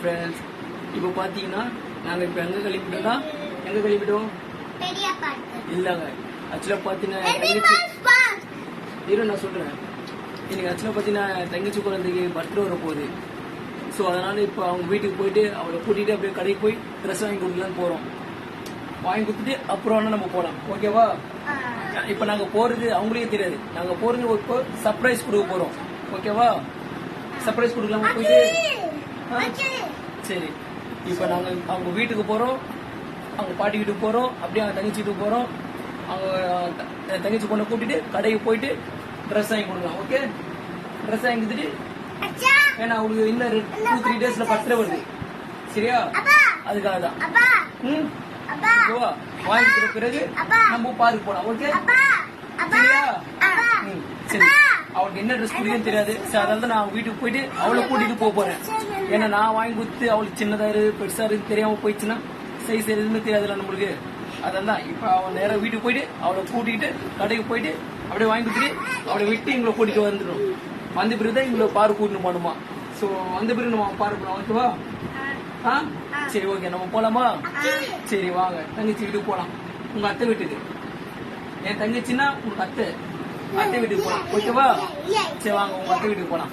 Friends, இப்போ பார்த்தீங்கன்னா நாங்கள் இப்போ எங்கே கிளம்பிட்டோம்னா எங்கே கிளம்பிட்டோம் இல்லைங்க. ஆக்சுவலாக பார்த்தீங்கன்னா நான் சொல்கிறேன், இன்னைக்கு ஆக்சுவலாக பார்த்தீங்கன்னா தங்கச்சி குழந்தைக்கு பர்த்டே வர போகுது. ஸோ அதனால் இப்போ அவங்க வீட்டுக்கு போயிட்டு அவளை கூட்டிகிட்டு அப்படியே கடைக்கு போய் ட்ரெஸ் வாங்கி கொடுக்கலான்னு போகிறோம். வாங்கி கொடுத்துட்டு அப்புறம் வேணா நம்ம போகலாம், ஓகேவா? இப்போ நாங்கள் போகிறது அவங்களுக்கே தெரியாது. நாங்கள் போகிறது ஒரு சர்ப்ரைஸ் கொடுக்க போகிறோம், ஓகேவா? சர்ப்ரைஸ் கொடுக்கலாமா போயிட்டு? சரி, இப்போ நாங்கள் அவங்க வீட்டுக்கு போகிறோம், அவங்க பாட்டி வீட்டுக்கு போகிறோம், அப்படியே அவங்க தங்கச்சி வீட்டுக்கு போகிறோம். அவங்க தங்கச்சி பொண்ணை கூட்டிட்டு கடைக்கு போயிட்டு ட்ரெஸ் வாங்கி கொடுக்கலாம், ஓகே? ட்ரெஸ் வாங்கி கொடுத்துட்டு ஏன்னா அவங்களுக்கு இன்னும் 2-3 டேஸ்ல பர்த்டே வருது, சரியா? அதுக்காக தான் வாங்கி கொடுத்த பிறகு நம்ம பார்க்கு போலாம், ஓகே? சரியா? சரி, அவளுக்கு என்ன ட்ரெஸ் பிடிக்கும் தெரியாது. சரி, அதனால தான் நான் வீட்டுக்கு போயிட்டு அவளை கூட்டிட்டு போறேன். ஏன்னா நான் வாங்கி கொடுத்து அவளுக்கு சின்னதா இருக்கு பெருசா இருக்கு தெரியாம போயிடுச்சுன்னா சைஸ் எதுவுமே தெரியாதுல்ல நம்மளுக்கு. அதான் இப்ப அவன் நேரம் வீட்டுக்கு போயிட்டு அவளை கூட்டிட்டு கடைக்கு போயிட்டு அப்படியே வாங்கி கொடுத்துட்டு அவளை விட்டு எங்களை கூட்டிட்டு வந்துடும். வந்த பிறகு தான் எங்களை பார்க் கூட்டிட்டு போகணுமா. ஸோ வந்த பிறகு நம்ம பார்க் போகலாம், ஓகேவா? சரி, ஓகே, நம்ம போலாமா? சரி, வாங்க தங்கச்சி வீட்டுக்கு போலாம். உங்க அத்தை வீட்டுக்கு. என் தங்கச்சின்னா உங்க அத்தை வீட்டுக்கு போலாம், ஓகேவா? சரி, வாங்க உங்க அத்தை வீட்டுக்கு போலாம்.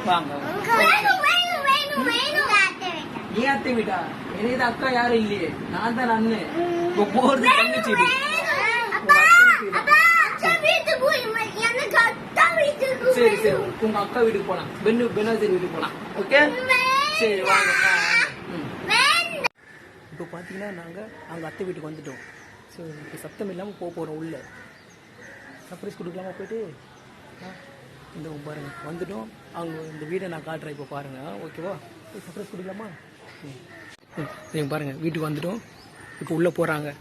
வாங்க. ஏன் அத்தை வீட்டா? எனக்கு அக்கா யாரும் இல்லையே, நான் தான் அண்ணன். இப்போ போறது தங்கச்சி வீட்டுக்கு. சரி சரி, உங்க அக்கா வீட்டுக்கு போலாம், பெனாசரி வீட்டுக்கு போலாம், ஓகே? சரி, வாங்க. இப்போ பார்த்தீங்கன்னா நாங்கள் அங்கே அத்தை வீட்டுக்கு வந்துட்டோம். ஸோ இப்போ சத்தம் இல்லாமல் போகிறோம் உள்ள. சர்ப்ரைஸ் கொடுக்கலாமா போயிட்டு? இந்த பாருங்க வந்துட்டோம். அவங்க இந்த வீடை நான் காட்டுறேன், இப்போ பாருங்க, ஓகேவா? சர்ப்ரைஸ் கொடுக்கலாமா? நீங்கள் பாருங்க, வீட்டுக்கு வந்துட்டோம். இப்போ உள்ளே போகிறாங்க.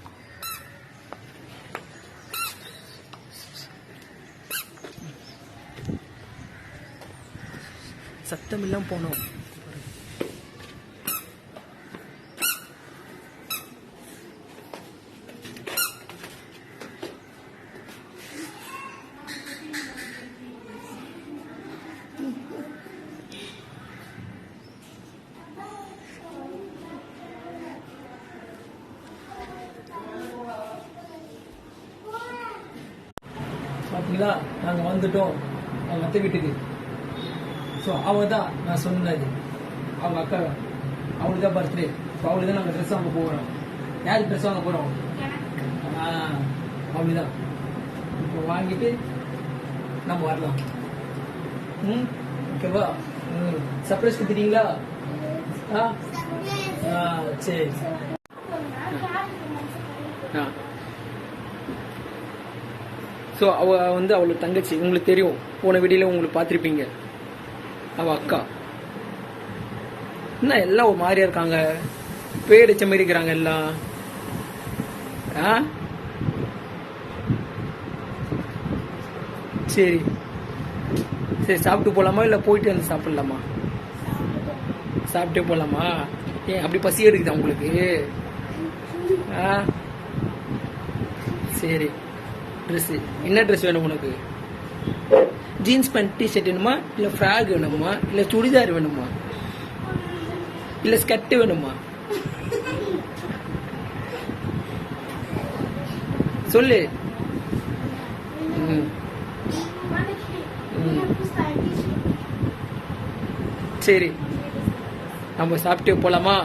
சத்தம் இல்லாமல் போனோம். பார்த்தீங்களா, நாங்கள் வந்துட்டோம் அவங்க அத்தை வீட்டுக்கு. ஸோ அவங்க தான் நான் சொன்னது, அவங்க அக்கா, அவளுக்கு தான் பர்த்டே. ஸோ அவளுக்கு தான் நாங்கள் ட்ரெஸ் வாங்க போகிறோம். யாருக்கு ட்ரெஸ் வாங்க போகிறோம்? அவளுதான். இப்போ வாங்கிட்டு நம்ம வரலாம், ஓகேவா? சர்ப்ரைஸ் கொடுத்துட்டீங்களா? சரி. ஸோ அவள் வந்து அவளுக்கு தங்கச்சி, உங்களுக்கு தெரியும், போன வீடியோல உங்களுக்கு பார்த்துருப்பீங்க. அவள் அக்கா. என்ன எல்லாம் ஒரு மாதிரியா இருக்காங்க, பேடிச்ச மாதிரி இருக்கிறாங்க எல்லாம். சரி சரி, சாப்பிட்டு போகலாமா இல்லை போயிட்டு வந்து சாப்பிடலாமா? சாப்பிட்டே போகலாமா? ஏன் அப்படி பசி எடுக்குதா உங்களுக்கு? சரி, ட்ரெஸ்ஸு என்ன ட்ரெஸ் வேணும் உனக்கு? ஜீன்ஸ் பேண்ட் டிஷர்ட் வேணுமா, இல்லை ஃப்ராக் வேணுமா, இல்லை சுடிதார் வேணுமா, இல்லை ஸ்கர்ட் வேணுமா? சொல்லு. சரி, நம்ம சாப்பிட்டே போலாமா?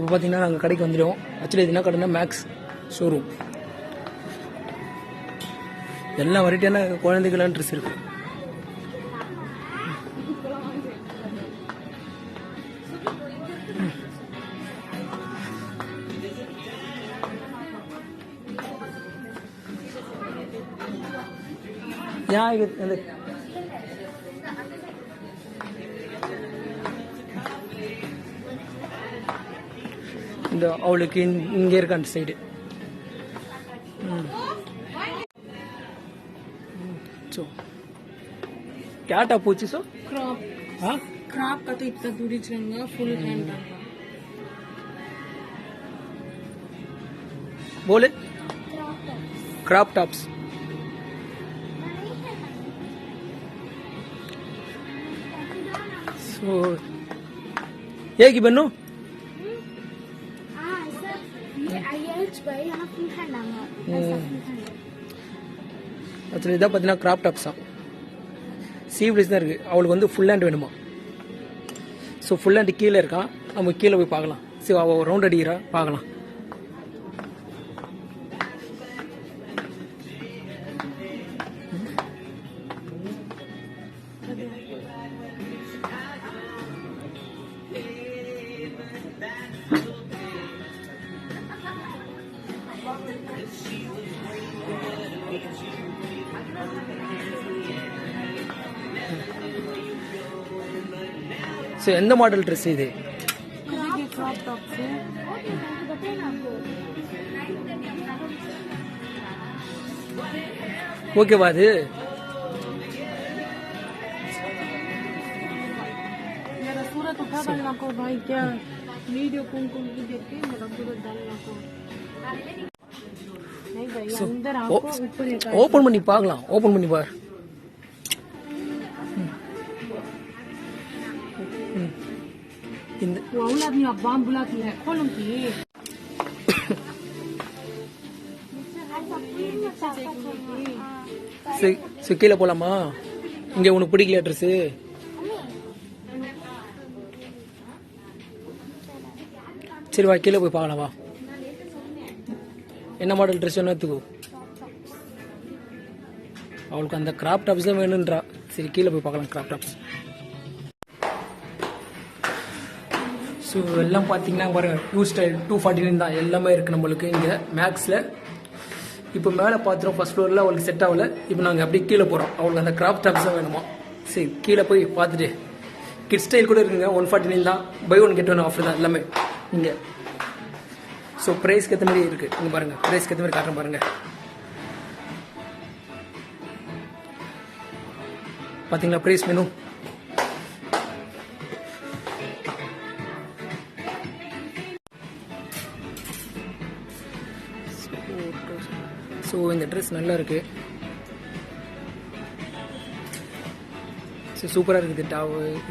இப்போ பார்த்தீங்கன்னா நாங்கள் கடைக்கு வந்துடுவோம். ஆக்சுவலி இது என்ன கடைனா மேக்ஸ் ஷோரூம். எல்லா வெரைட்டியான குழந்தைகளான ட்ரெஸ் இருக்கு. இந்த அவளுக்கு இங்கே இருக்க அந்த சைடு. सो क्या टॉप पूछी सो क्रॉप हाँ क्रॉप का तो इतना दूरी चलेगा फुल हैंड रहूंगा बोले கிராப் டாப்ஸ். ஸோ ஏகி பண்ணு ஆக்சுவலி இதான் பார்த்தீங்கன்னா கிராப் டாப்ஸ் தான். சீவ்லெஸ் தான் இருக்குது. அவளுக்கு வந்து ஃபுல் ஹேண்ட் வேணுமா. ஸோ ஃபுல் ஹேண்ட் கீழே இருக்கான். நம்ம கீழே போய் பார்க்கலாம். ஸோ அவள் ரவுண்ட் அடிக்கிறா, பார்க்கலாம். ஸோ எந்த மாடல் ட்ரெஸ் இது? ஓகேவா அது? सूरत उठा डालना को भाई, क्या वीडियो कौन कौन की देखते हैं, मेरा सूरत डालना को नहीं भाई, अंदर आपको ऊपर एक ஓபன் பண்ணி பார்க்கலாம். ஓபன் பண்ணி பார். இந்த वो औलाद नहीं, अब बाम बुलाती है, खोलूं की ஸோ கீழே போலாமா? இங்கே உனக்கு பிடிக்கல ட்ரெஸ்ஸு? சரி வா, கீழே போய் பார்க்கலாம். வா, என்ன மாடல் ட்ரெஸ் வேணும் எடுத்துக்கோ. அவளுக்கு அந்த கிராப் டாப்ஸ் தான் வேணுன்றா. சரி கீழே போய் பார்க்கலாம் கிராப் டாப்ஸ். ஸோ எல்லாம் பார்த்தீங்கன்னா பாருங்கள், யூ ஸ்டைல் 249 தான் எல்லாமே இருக்குது நம்மளுக்கு இங்கே மேக்ஸில். இப்போ மேலே பார்த்துருவோம், ஃபர்ஸ்ட் ஃப்ளோரில் அவளுக்கு செட் ஆகலை. இப்போ நாங்கள் அப்படியே கீழே போகிறோம். அவளுக்கு அந்த கிராப் டாப்ஸ் தான் வேணுமா. சரி கீழே போய் பார்த்துட்டு கிட் ஸ்டைல் கூட இருக்குங்க. 149 தான், buy one get one offer தான் எல்லாமே இங்கே. ஸோ ப்ரைஸ்க்கு ஏற்ற மாதிரி இருக்குது. இங்கே பாருங்கள், ப்ரைஸ்க்கு ஏற்ற மாதிரி காட்டுறேன் பாருங்கள். பார்த்தீங்களா ப்ரைஸ் மெனு? ஸோ இந்த ட்ரெஸ் நல்லா இருக்கு. ஸோ சூப்பராக இருக்குது.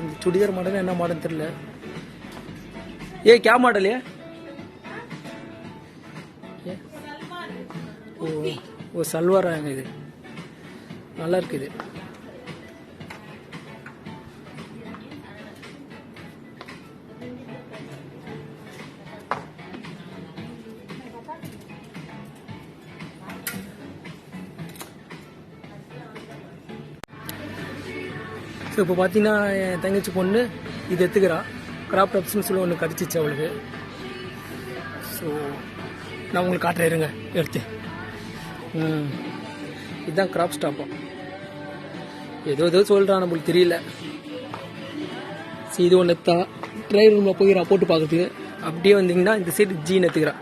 இந்த சுடிதார் மாடல் என்ன மாடல் தெரியல. A K model? ஓ சல்வாராங்க. இது நல்லா இருக்குது. ஸோ இப்போ பார்த்தீங்கன்னா என் தங்கச்சி பொண்ணு இது எடுத்துக்கிறா. கிராப் டாப்ஸ்னு சொல்லி ஒன்று கடிச்சிச்சு அவளுக்கு. ஸோ நான் உங்களுக்கு காட்டுறேன், இருங்க எடுத்து. இதுதான் கிராப் ஸ்டாப்பா ஏதோ சொல்கிறான், நம்மளுக்கு தெரியல. சரி இது ஒன்று எடுத்தா. ட்ரைவர் ரூமில் போய்க்கிறா போட்டு பார்க்குறதுக்கு. அப்படியே வந்தீங்கன்னா இந்த சைடு ஜீன் எடுத்துக்கிறா.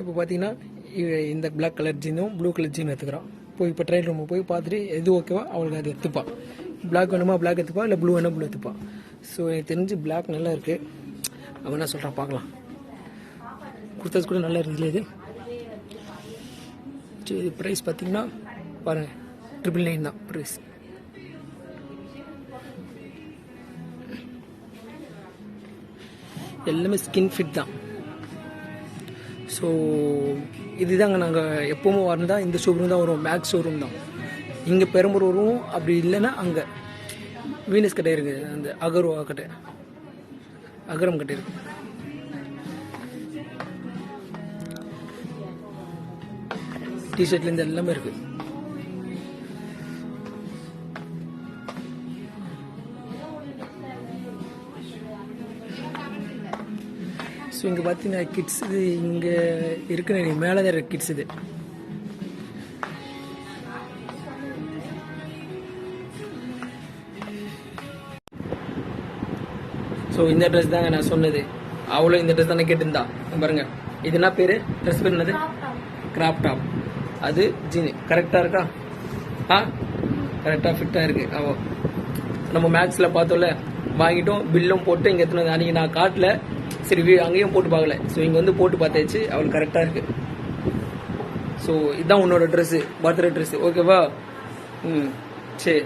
இப்போ பார்த்தீங்கன்னா இந்த பிளாக் கலர் ஜீனும் ப்ளூ கலர் ஜீன் எடுத்துக்கிறான். போய் இப்போ ட்ரையல் ரூம் போய் பார்த்துட்டு எது ஓகேவா அவளுக்கு அது எடுத்துப்பான். பிளாக் வேணுமா பிளாக் எடுத்துப்பா, இல்லை ப்ளூ வேணுமா ப்ளூ எடுத்துப்பான். ஸோ எனக்கு தெரிஞ்சு பிளாக் நல்லா இருக்குது. அவன் என்ன சொல்கிறான் பார்க்கலாம். குர்தாஸ் கூட நல்லா இருந்தது இது. சரி ப்ரைஸ் பார்த்தீங்கன்னா பாருங்கள், 999 தான் ப்ரைஸ். எல்லாமே ஸ்கின் ஃபிட் தான். ஸோ இதுதாங்க நாங்கள் எப்போவுமே வரந்தால் இந்த ஷோரூம் தான் வரும். மேக்ஸ் ஷோரூம் தான் இங்கே பெரம்பூர் வரும். அப்படி இல்லைன்னா அங்கே வீனஸ் கட்டை இருக்குது, அந்த அகர்வா கட்டை, அகரம் கட்டை இருக்குது. டிஷர்ட்லேருந்து எல்லாமே இருக்குது. ஸோ இங்கே பார்த்தீங்கன்னா கிட்ஸ் இது இங்கே இருக்கிற மேலே தான் இருக்குது கிட்ஸ். இது ஸோ இந்த ட்ரெஸ் தாங்க நான் சொன்னது. அவ்வளோ இந்த ட்ரெஸ் தானே கேட்டிருந்தா. பாருங்க, இது என்ன பேர்? ட்ரெஸ் பேர் என்னது? Crop top. அது ஜீனு. கரெக்டாக இருக்கா? கரெக்டா ஃபிட்டா இருக்கு. அவன் நம்ம மேக்ஸ்ல பார்த்தோம்ல, வாங்கிட்டோம், பில்லும் போட்டு இங்க எத்தனை அன்னைக்கு நான் காட்டல, சரி அங்கேயும் போட்டு பார்க்கல. ஸோ இங்க வந்து போட்டு பார்த்தாச்சு, அவளுக்கு கரெக்டா இருக்கு. ஸோ இதுதான் உன்னோட ட்ரெஸ், பர்த்டே ட்ரெஸ். ஓகேவா? ம் சரி.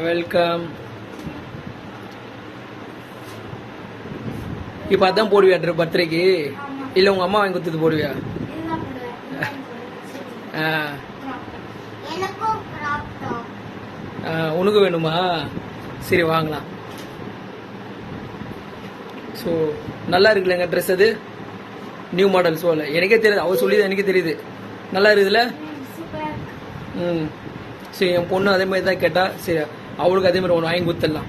வெல்கம். இப்ப அதான் போடுவியா பர்த்டேக்கு? இல்ல உங்க அம்மா வாங்கி கொடுத்தது போடுவியா? உனக்கு வேணுமா? சரி வாங்கலாம். ஸோ நல்லா இருக்குல்லங்க ட்ரெஸ், அது நியூ மாடல். சோல எனக்கே தெரியுது, அவ சொல்லிது எனக்கே தெரியுது, நல்லா இருக்குதுல்ல? ம் சரி, என் பொண்ணு அதே மாதிரி தான் கேட்டா, சரி அவளுக்கு அதே மாதிரி ஒன்று வாங்கி கொடுத்துடலாம்.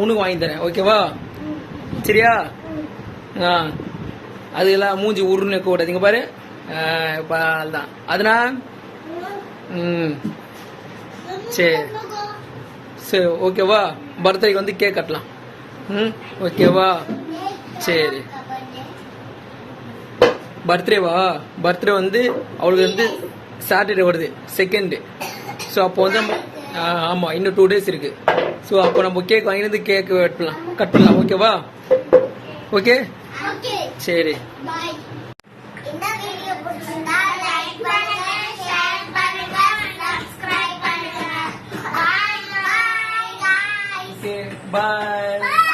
உனக்கு வாங்கி தரேன், ஓகேவா? சரியா? அதுக்கெல்லாம் மூஞ்சி உருன்னு கூடாது, இங்க பாரு. அதுதான் அதுனா. ம் சரி சரி, ஓகேவா? பர்த்டேக்கு வந்து கேக் கட்டலாம். ம் ஓகேவா? சரி. பர்த்டேவா? பர்த்டே வந்து அவளுக்கு வந்து சாட்டர்டே வருது, 2nd. ஸோ அப்போ வந்து ஆமா, இன்னும் 2 days இருக்கு. ஸோ அப்போ நம்ம கேக் வாங்கிருந்து கேக் கட் பண்ணலாம். ஓகேவா? ஓகே சரி. பாய்.